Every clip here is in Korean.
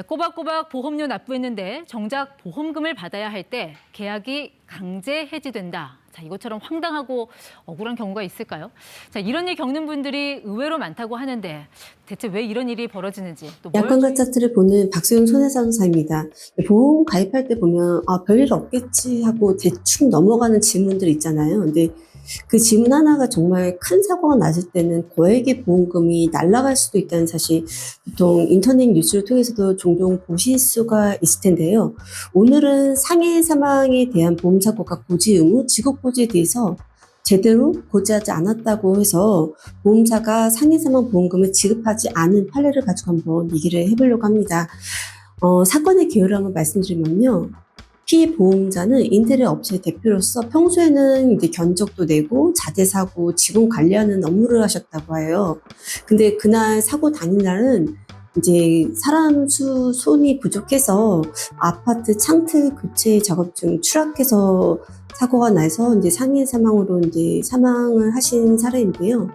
꼬박꼬박 보험료 납부했는데 정작 보험금을 받아야 할 때 계약이 강제 해지된다. 자, 이것처럼 황당하고 억울한 경우가 있을까요? 자, 이런 일 겪는 분들이 의외로 많다고 하는데 대체 왜 이런 일이 벌어지는지 또 약관과 차트를 보는 박소영 손해상사입니다. 보험 가입할 때 보면 별일 없겠지 하고 대충 넘어가는 질문들 있잖아요. 근데 그 질문 하나가 정말 큰 사고가 났을 때는 고액의 보험금이 날아갈 수도 있다는 사실 보통 인터넷 뉴스를 통해서도 종종 보실 수가 있을 텐데요. 오늘은 상해 사망에 대한 보험사고가 고지 의무, 직업고지에 대해서 제대로 고지하지 않았다고 해서 보험사가 상해 사망 보험금을 지급하지 않은 판례를 가지고 한번 얘기를 해보려고 합니다. 사건의 개요를 한번 말씀드리면요. 피보험자는 인테리어 업체 대표로서 평소에는 이제 견적도 내고 자재사고, 직원 관리하는 업무를 하셨다고 해요. 근데 그날 사고 당일날은 이제 사람 손이 부족해서 아파트 창틀 교체 작업 중 추락해서 사고가 나서 이제 상해 사망으로 이제 사망을 하신 사례인데요.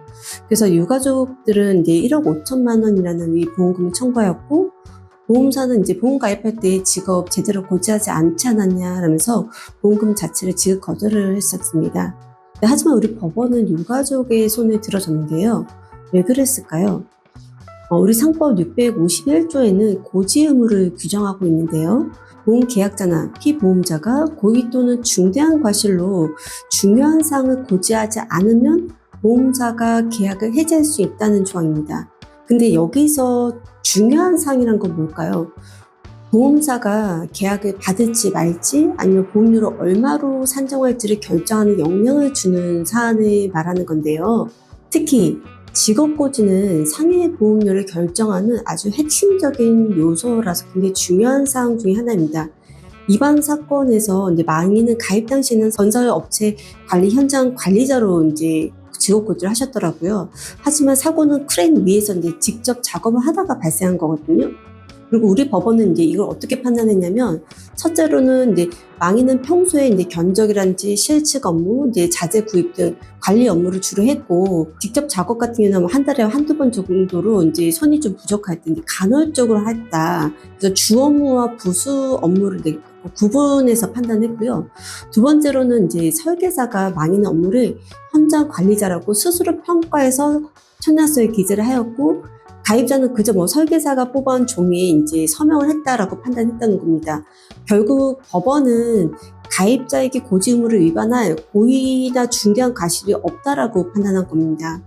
그래서 유가족들은 이제 1억 5천만 원이라는 이 보험금을 청구하였고, 보험사는 이제 보험 가입할 때 직업 제대로 고지하지 않지 않았냐 라면서 보험금 자체를 지급 거절을 했었습니다. 하지만 우리 법원은 유가족의 손을 들어줬는데요. 왜 그랬을까요? 우리 상법 651조에는 고지 의무를 규정하고 있는데요. 보험 계약자나 피보험자가 고의 또는 중대한 과실로 중요한 사항을 고지하지 않으면 보험사가 계약을 해지할 수 있다는 조항입니다. 근데 여기서 중요한 사항이란 건 뭘까요? 보험사가 계약을 받을지 말지 아니면 보험료를 얼마로 산정할지를 결정하는 영향을 주는 사안을 말하는 건데요. 특히 직업고지는 상해 보험료를 결정하는 아주 핵심적인 요소라서 굉장히 중요한 사항 중에 하나입니다. 이번 사건에서 이제 망인은 가입 당시에는 건설업체 관리 현장 관리자로 이제 직업고지를 하셨더라고요. 하지만 사고는 크레인 위에서 이제 직접 작업을 하다가 발생한 거거든요. 그리고 우리 법원은 이제 이걸 어떻게 판단했냐면, 첫째로는 이제 망인은 평소에 이제 견적이란지 실측 업무, 이제 자재 구입 등 관리 업무를 주로 했고, 직접 작업 같은 경우는 한 달에 한두 번 정도로 이제 손이 좀 부족할 때 간헐적으로 했다. 그래서 주 업무와 부수 업무를 구분해서 판단했고요. 두 번째로는 이제 설계사가 망인 업무를 현장 관리자라고 스스로 평가해서 청약서에 기재를 하였고, 가입자는 그저 설계사가 뽑아온 종이에 이제 서명을 했다라고 판단했다는 겁니다. 결국 법원은 가입자에게 고지 의무를 위반할 고의나 중대한 과실이 없다라고 판단한 겁니다.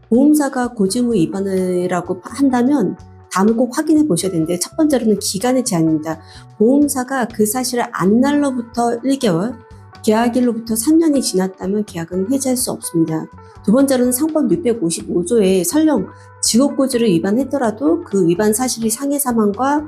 보험사가 고지 의무 위반이라고 한다면 다음은 꼭 확인해 보셔야 되는데, 첫 번째로는 기간의 제한입니다. 보험사가 그 사실을 안 날로부터 1개월, 계약일로부터 3년이 지났다면 계약은 해지할 수 없습니다. 두 번째로는 상법 655조에 설령 직업고지를 위반했더라도 그 위반 사실이 상해 사망과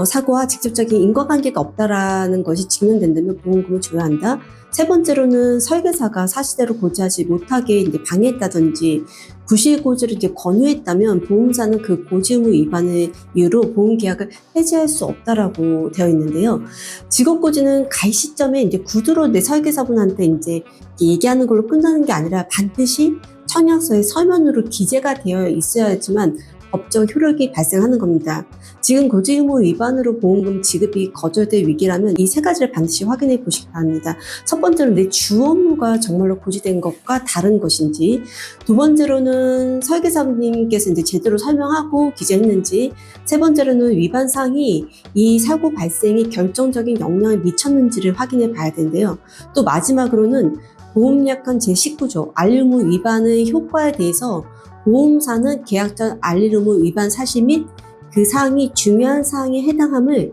사고와 직접적인 인과관계가 없다라는 것이 증명된다면 보험금을 줘야 한다. 세 번째로는 설계사가 사실대로 고지하지 못하게 이제 방해했다든지 부실 고지를 이제 권유했다면 보험사는 그 고지 의무 위반을 이유로 보험 계약을 해지할 수 없다라고 되어 있는데요. 직업 고지는 가입 시점에 이제 구두로 내 설계사분한테 이제 얘기하는 걸로 끝나는 게 아니라 반드시 청약서에 서면으로 기재가 되어 있어야지만 법적 효력이 발생하는 겁니다. 지금 고지 의무 위반으로 보험금 지급이 거절될 위기라면 이 세 가지를 반드시 확인해 보시기 바랍니다. 첫 번째로 내 주 업무가 정말로 고지된 것과 다른 것인지, 두 번째로는 설계사님께서 이제 제대로 설명하고 기재했는지, 세 번째로는 위반 사항이 이 사고 발생에 결정적인 영향을 미쳤는지를 확인해 봐야 되는데요. 또 마지막으로는 보험약관 제19조 알릴 의무 위반의 효과에 대해서 보험사는 계약 전 알릴 의무 위반 사실 및 그 사항이 중요한 사항에 해당함을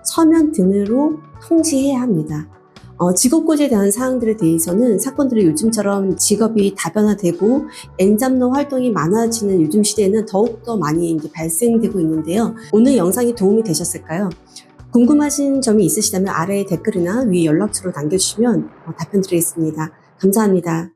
서면 등으로 통지해야 합니다. 직업고지에 대한 사항들에 대해서는 사건들이 요즘처럼 직업이 다변화되고 엔잡러 활동이 많아지는 요즘 시대에는 더욱더 많이 이제 발생되고 있는데요. 오늘 영상이 도움이 되셨을까요? 궁금하신 점이 있으시다면 아래 댓글이나 위에 연락처로 남겨주시면 답변 드리겠습니다. 감사합니다.